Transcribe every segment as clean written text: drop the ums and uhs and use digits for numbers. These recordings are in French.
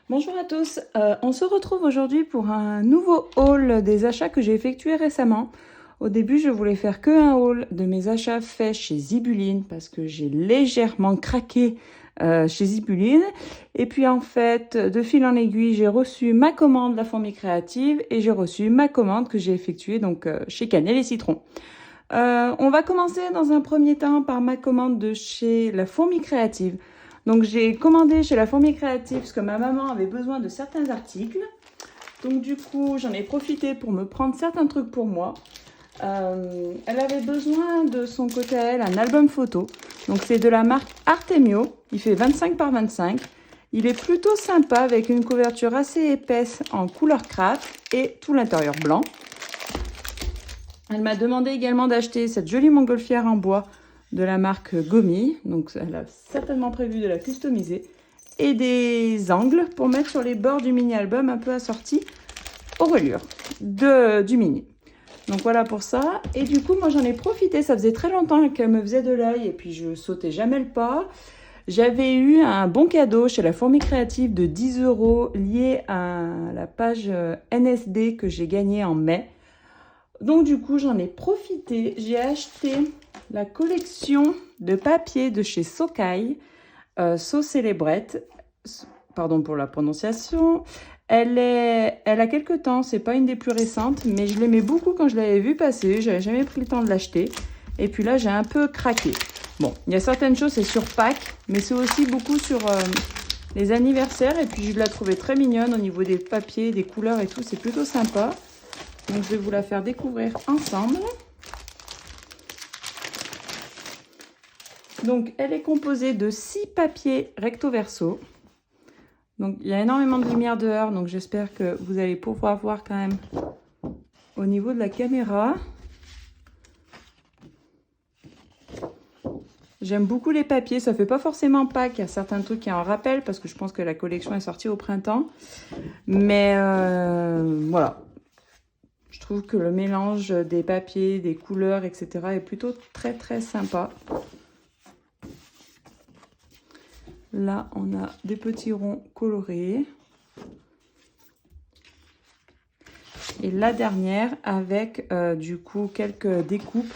Bonjour à tous, on se retrouve aujourd'hui pour un nouveau haul des achats que j'ai effectués récemment. Au début, je voulais faire que un haul de mes achats faits chez Zibuline parce que j'ai légèrement craqué chez Zibuline. Et puis en fait, de fil en aiguille, j'ai reçu ma commande La Fourmi Créative et j'ai reçu ma commande que j'ai effectuée chez Cannelle et Citron. On va commencer dans un premier temps par ma commande de chez La Fourmi Créative. Donc j'ai commandé chez La Fourmi Créative parce que ma maman avait besoin de certains articles. Donc du coup, j'en ai profité pour me prendre certains trucs pour moi. Elle avait besoin de son côté à elle un album photo. Donc c'est de la marque Artemio. Il fait 25 par 25. Il est plutôt sympa avec une couverture assez épaisse en couleur craft et tout l'intérieur blanc. Elle m'a demandé également d'acheter cette jolie montgolfière en bois de la marque Gomi. Donc elle a certainement prévu de la customiser. Et des angles pour mettre sur les bords du mini-album un peu assortis aux reliures du mini. Donc voilà pour ça. Et du coup, moi j'en ai profité. Ça faisait très longtemps qu'elle me faisait de l'œil et puis je sautais jamais le pas. J'avais eu un bon cadeau chez La Fourmi Créative de 10 € lié à la page NSD que j'ai gagné en mai. Donc du coup, j'en ai profité. J'ai acheté la collection de papier de chez Sokai, So Célébrette. Pardon pour la prononciation. Elle a quelques temps, c'est pas une des plus récentes, mais je l'aimais beaucoup quand je l'avais vue passer. J'avais jamais pris le temps de l'acheter. Et puis là, j'ai un peu craqué. Bon, il y a certaines choses, c'est sur pack, mais c'est aussi beaucoup sur les anniversaires. Et puis je la trouvais très mignonne au niveau des papiers, des couleurs et tout. C'est plutôt sympa. Donc je vais vous la faire découvrir ensemble. Donc elle est composée de 6 papiers recto verso. Donc il y a énormément de lumière dehors, donc j'espère que vous allez pouvoir voir quand même au niveau de la caméra. J'aime beaucoup les papiers, ça fait pas forcément pack, il y a certains trucs qui en rappellent parce que je pense que la collection est sortie au printemps. Mais voilà. Je trouve que le mélange des papiers, des couleurs, etc. est plutôt très très sympa. Là, on a des petits ronds colorés. Et la dernière avec du coup quelques découpes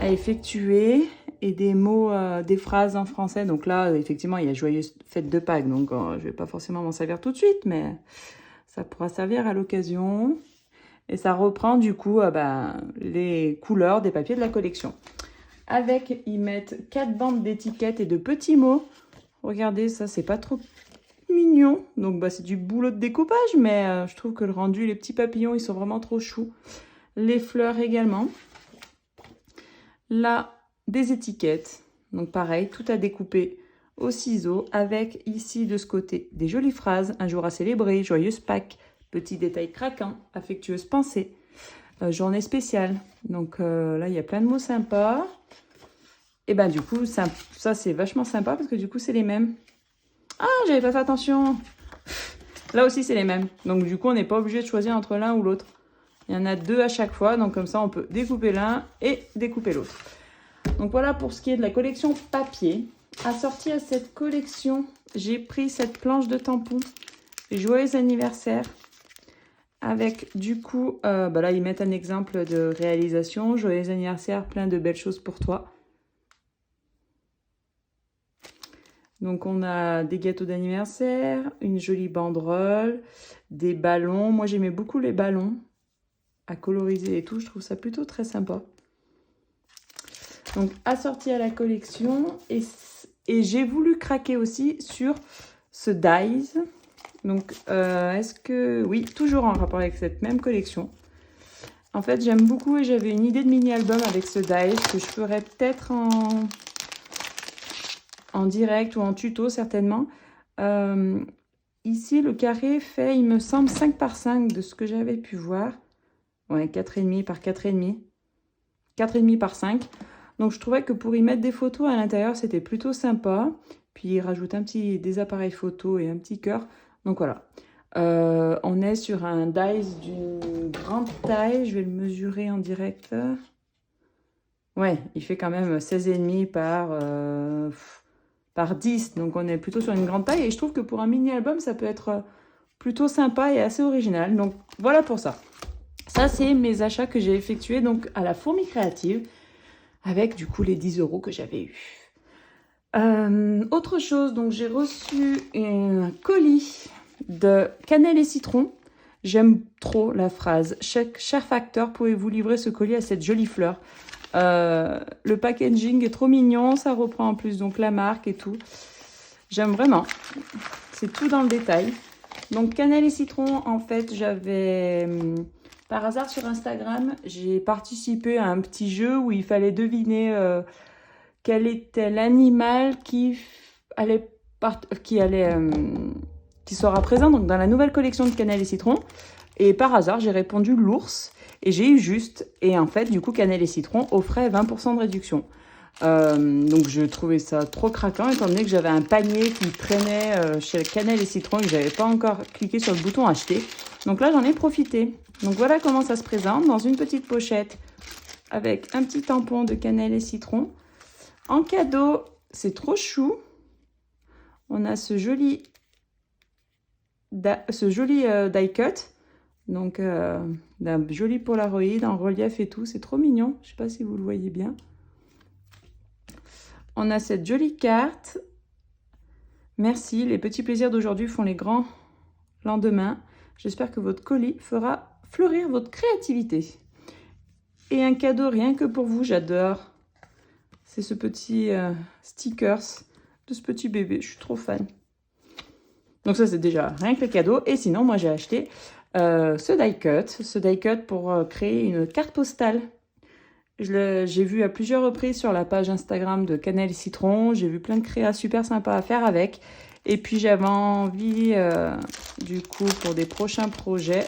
à effectuer et des mots, des phrases en français. Donc là, effectivement, il y a Joyeuse fête de Pâques. Donc je ne vais pas forcément m'en servir tout de suite, mais ça pourra servir à l'occasion. Et ça reprend du coup les couleurs des papiers de la collection. Avec, ils mettent 4 bandes d'étiquettes et de petits mots. Regardez, ça, c'est pas trop mignon. Donc, c'est du boulot de découpage, mais je trouve que le rendu, les petits papillons, ils sont vraiment trop choux. Les fleurs également. Là, des étiquettes. Donc, pareil, tout à découper au ciseau. Avec, ici, de ce côté, des jolies phrases. Un jour à célébrer, joyeuse Pâques. Petit détail craquant, affectueuse pensée. Journée spéciale. Donc, là, il y a plein de mots sympas. Et ben du coup, ça c'est vachement sympa parce que du coup, c'est les mêmes. Ah, j'avais pas fait attention. Là aussi, c'est les mêmes. Donc du coup, on n'est pas obligé de choisir entre l'un ou l'autre. Il y en a 2 à chaque fois. Donc comme ça, on peut découper l'un et découper l'autre. Donc voilà pour ce qui est de la collection papier. Assortie à cette collection, j'ai pris cette planche de tampons. Joyeux anniversaire. Avec du coup, là, ils mettent un exemple de réalisation. Joyeux anniversaire, plein de belles choses pour toi. Donc, on a des gâteaux d'anniversaire, une jolie banderole, des ballons. Moi, j'aimais beaucoup les ballons à coloriser et tout. Je trouve ça plutôt très sympa. Donc, assorti à la collection. Et j'ai voulu craquer aussi sur ce Dies. Donc, est-ce que... Oui, toujours en rapport avec cette même collection. En fait, j'aime beaucoup et j'avais une idée de mini-album avec ce Dies que je ferais peut-être en direct ou en tuto certainement. Ici, le carré fait, il me semble, 5 par 5 de ce que j'avais pu voir. Ouais, 4,5 par 4,5. 4,5 par 5. Donc, je trouvais que pour y mettre des photos à l'intérieur, c'était plutôt sympa. Puis, il rajoute des appareils photo et un petit cœur. Donc, voilà. On est sur un dies d'une grande taille. Je vais le mesurer en direct. Ouais, il fait quand même 16,5 par par 10, donc on est plutôt sur une grande taille. Et je trouve que pour un mini-album, ça peut être plutôt sympa et assez original. Donc voilà pour ça. Ça, c'est mes achats que j'ai effectués donc à la Fourmi Créative, avec du coup les 10 € que j'avais eu. Autre chose, donc j'ai reçu un colis de cannelle et citron. J'aime trop la phrase. Cher facteur, pouvez-vous livrer ce colis à cette jolie fleur? Le packaging est trop mignon, ça reprend en plus donc la marque et tout. J'aime vraiment. C'est tout dans le détail. Donc cannelle et citron, en fait, j'avais... par hasard sur Instagram, j'ai participé à un petit jeu où il fallait deviner quel était l'animal qui sera présent donc, dans la nouvelle collection de cannelle et citron. Et par hasard, j'ai répondu l'ours. Et j'ai eu juste. Et en fait, du coup, cannelle et citron offrait 20% de réduction. Donc, je trouvais ça trop craquant, étant donné que j'avais un panier qui traînait chez cannelle et citron et que je n'avais pas encore cliqué sur le bouton acheter. Donc là, j'en ai profité. Donc, voilà comment ça se présente dans une petite pochette avec un petit tampon de cannelle et citron. En cadeau, c'est trop chou. On a ce joli die cut. Donc, d'un joli Polaroid en relief et tout. C'est trop mignon. Je ne sais pas si vous le voyez bien. On a cette jolie carte. Merci. Les petits plaisirs d'aujourd'hui font les grands lendemains. J'espère que votre colis fera fleurir votre créativité. Et un cadeau rien que pour vous. J'adore. C'est ce petit stickers de ce petit bébé. Je suis trop fan. Donc ça, c'est déjà rien que le cadeau. Et sinon, moi, j'ai acheté ce die cut pour créer une carte postale. J'ai vu à plusieurs reprises sur la page Instagram de Cannelle et Citron. J'ai vu plein de créas super sympas à faire avec. Et puis, j'avais envie, du coup, pour des prochains projets,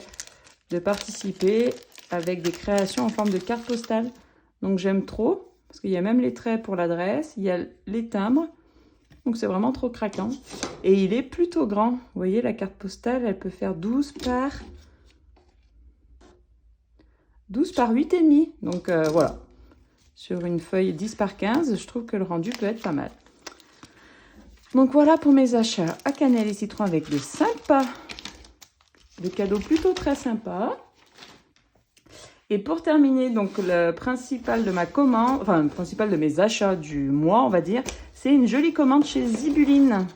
de participer avec des créations en forme de carte postale. Donc, j'aime trop. Parce qu'il y a même les traits pour l'adresse. Il y a les timbres. Donc, c'est vraiment trop craquant. Et il est plutôt grand. Vous voyez, la carte postale, elle peut faire 12 par 8,5. Donc, voilà. Sur une feuille 10 par 15, je trouve que le rendu peut être pas mal. Donc, voilà pour mes achats à cannelle et citron avec des sympas. Des cadeaux plutôt très sympas. Et pour terminer, donc, le principal de ma commande, enfin, le principal de mes achats du mois, on va dire, c'est une jolie commande chez Zibuline.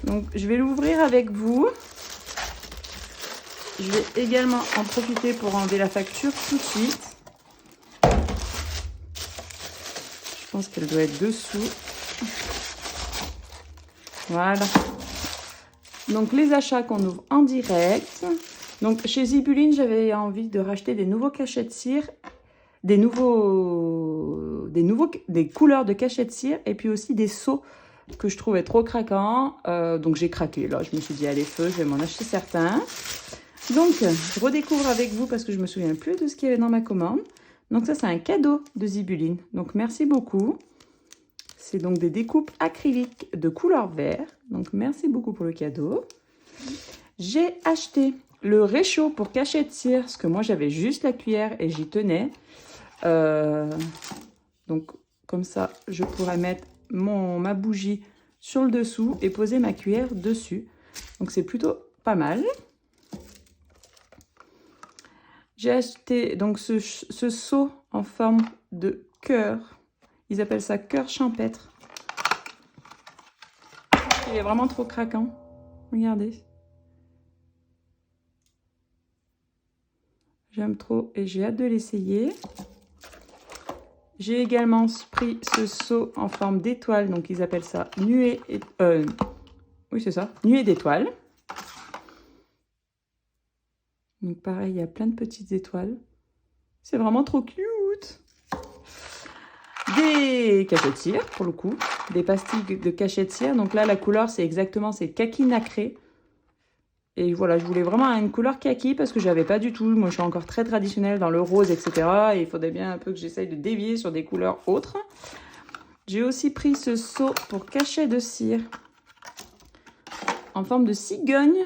Donc, je vais l'ouvrir avec vous. Je vais également en profiter pour enlever la facture tout de suite. Je pense qu'elle doit être dessous. Voilà. Donc, les achats qu'on ouvre en direct. Donc, chez Zibuline, j'avais envie de racheter des nouveaux cachets de cire, des couleurs de cachets de cire et puis aussi des seaux que je trouvais trop craquants. Donc, j'ai craqué. Là, je me suis dit, allez, feu, je vais m'en acheter certains. Donc, je redécouvre avec vous parce que je me souviens plus de ce qu'il y avait dans ma commande. Donc, ça, c'est un cadeau de Zibuline. Donc, merci beaucoup. C'est donc des découpes acryliques de couleur vert. Donc, merci beaucoup pour le cadeau. J'ai acheté le réchaud pour cachet de cire, parce que moi, j'avais juste la cuillère et j'y tenais. Donc, comme ça, je pourrais mettre ma bougie sur le dessous et poser ma cuillère dessus. Donc, c'est plutôt pas mal. J'ai acheté donc ce seau en forme de cœur. Ils appellent ça cœur champêtre. Il est vraiment trop craquant. Regardez. J'aime trop et j'ai hâte de l'essayer. J'ai également pris ce seau en forme d'étoile. Donc, ils appellent ça nuée. Oui, c'est ça. Nuée d'étoiles. Donc, pareil, il y a plein de petites étoiles. C'est vraiment trop cute. Des cachets de cire, pour le coup. Des pastilles de cachets de cire. Donc là, la couleur, c'est kaki nacré. Et voilà, je voulais vraiment une couleur kaki parce que je n'avais pas du tout. Moi, je suis encore très traditionnelle dans le rose, etc. Et il faudrait bien un peu que j'essaye de dévier sur des couleurs autres. J'ai aussi pris ce seau pour cachet de cire en forme de cigogne.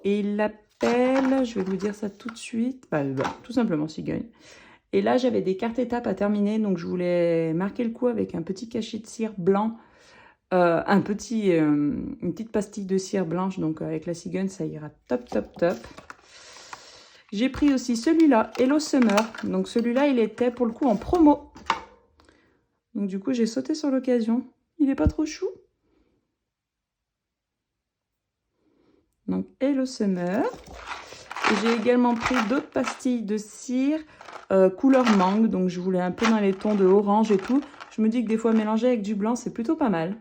Et il l'appelle, je vais vous dire ça tout de suite, tout simplement cigogne. Et là, j'avais des cartes étapes à terminer. Donc, je voulais marquer le coup avec un petit cachet de cire blanc une petite pastille de cire blanche, donc avec la cigogne, ça ira top, top, top. J'ai pris aussi celui-là, Hello Summer. Donc celui-là, il était pour le coup en promo. Donc du coup, j'ai sauté sur l'occasion. Il n'est pas trop chou. Donc Hello Summer. J'ai également pris d'autres pastilles de cire couleur mangue. Donc je voulais un peu dans les tons de orange et tout. Je me dis que des fois mélanger avec du blanc, c'est plutôt pas mal.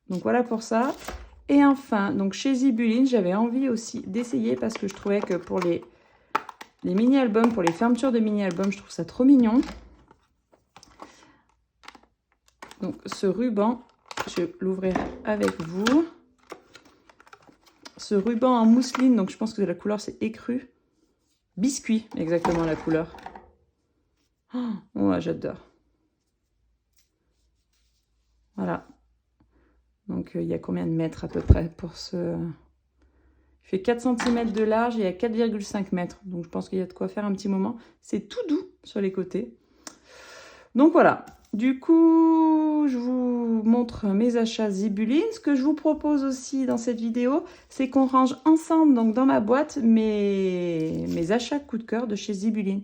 Donc voilà pour ça. Et enfin, donc chez Zibuline, j'avais envie aussi d'essayer parce que je trouvais que pour les mini-albums, pour les fermetures de mini-albums, je trouve ça trop mignon. Donc ce ruban, je l'ouvrirai avec vous. Ce ruban en mousseline, donc je pense que la couleur c'est écru. Biscuit, exactement la couleur. Oh, ouais, j'adore. Voilà. Donc il y a combien de mètres à peu près pour ce... Il fait 4 cm de large et il y a 4,5 mètres. Donc je pense qu'il y a de quoi faire un petit moment. C'est tout doux sur les côtés. Donc voilà. Du coup, je vous montre mes achats Zibuline. Ce que je vous propose aussi dans cette vidéo, c'est qu'on range ensemble, donc dans ma boîte, mes achats coup de cœur de chez Zibuline.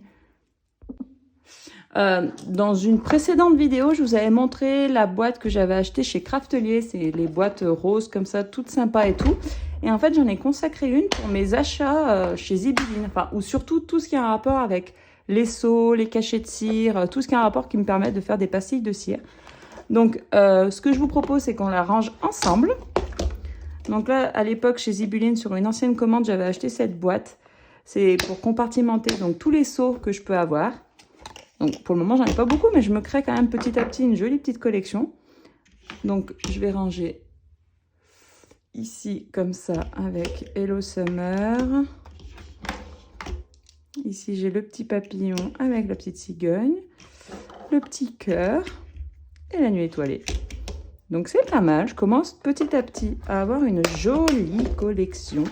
Dans une précédente vidéo, je vous avais montré la boîte que j'avais achetée chez Craftelier. C'est les boîtes roses comme ça, toutes sympas et tout. Et en fait, j'en ai consacré une pour mes achats chez Zibuline. Enfin, ou surtout tout ce qui a un rapport avec les seaux, les cachets de cire, tout ce qui a un rapport qui me permet de faire des pastilles de cire. Donc, ce que je vous propose, c'est qu'on la range ensemble. Donc là, à l'époque, chez Zibuline, sur une ancienne commande, j'avais acheté cette boîte. C'est pour compartimenter donc tous les seaux que je peux avoir. Donc, pour le moment, j'en ai pas beaucoup, mais je me crée quand même petit à petit une jolie petite collection. Donc, je vais ranger ici, comme ça, avec Hello Summer. Ici, j'ai le petit papillon avec la petite cigogne, le petit cœur et la nuit étoilée. Donc, c'est pas mal. Je commence petit à petit à avoir une jolie collection.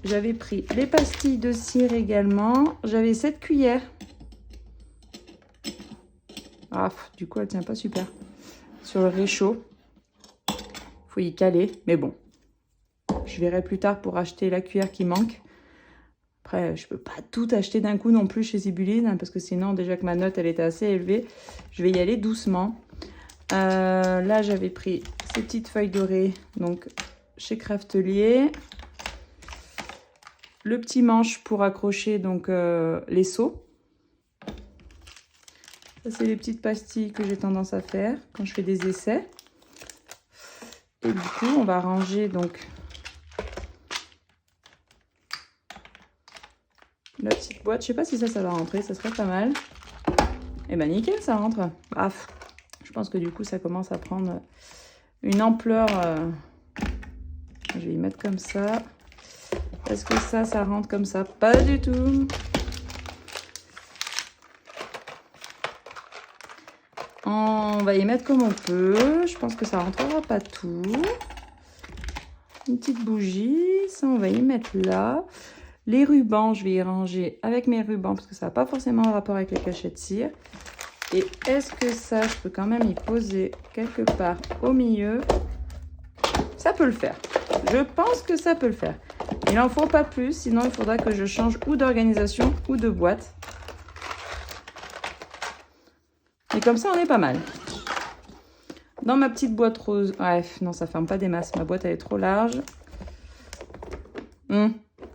J'avais pris les pastilles de cire également. J'avais cette cuillère. Ah, du coup, elle tient pas super. Sur le réchaud. Faut y caler, mais bon. Je verrai plus tard pour acheter la cuillère qui manque. Après, je peux pas tout acheter d'un coup non plus chez Zibuline, hein, parce que sinon, déjà que ma note, elle était assez élevée. Je vais y aller doucement. Là, j'avais pris ces petites feuilles dorées, donc chez Craftelier. Le petit manche pour accrocher donc les seaux. Ça, c'est les petites pastilles que j'ai tendance à faire quand je fais des essais. Et du coup, on va ranger donc la petite boîte. Je sais pas si ça va rentrer, ça serait pas mal. Et ben nickel, ça rentre. Paf. Je pense que du coup, ça commence à prendre une ampleur. Je vais y mettre comme ça. Est-ce que ça rentre comme ça? Pas du tout. On va y mettre comme on peut. Je pense que ça rentrera pas tout. Une petite bougie. Ça, on va y mettre là. Les rubans, je vais y ranger avec mes rubans parce que ça n'a pas forcément un rapport avec les cachets de cire. Et est-ce que ça, je peux quand même y poser quelque part au milieu? Ça peut le faire. Je pense que ça peut le faire. Il n'en faut pas plus, sinon il faudra que je change ou d'organisation ou de boîte. Et comme ça, on est pas mal. Dans ma petite boîte rose... Bref, non, ça ferme pas des masses. Ma boîte, elle est trop large.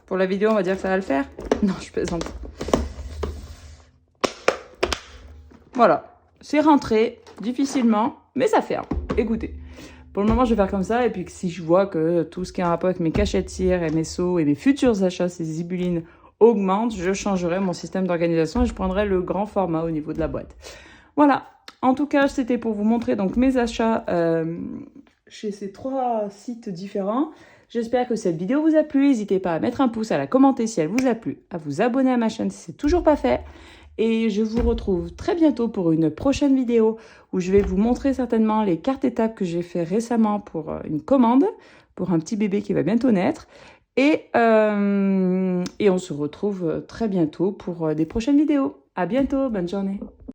Pour la vidéo, on va dire que ça va le faire. Non, je plaisante. Voilà. C'est rentré difficilement, mais ça ferme. Écoutez. Pour le moment, je vais faire comme ça. Et puis, si je vois que tout ce qui a un rapport avec mes cachets de cire et mes seaux et mes futurs achats, ces Zibuline, augmente, je changerai mon système d'organisation et je prendrai le grand format au niveau de la boîte. Voilà. En tout cas, c'était pour vous montrer donc mes achats chez ces 3 sites différents. J'espère que cette vidéo vous a plu. N'hésitez pas à mettre un pouce, à la commenter si elle vous a plu, à vous abonner à ma chaîne si c'est toujours pas fait. Et je vous retrouve très bientôt pour une prochaine vidéo où je vais vous montrer certainement les cartes étapes que j'ai fait récemment pour une commande, pour un petit bébé qui va bientôt naître. Et on se retrouve très bientôt pour des prochaines vidéos. À bientôt, bonne journée.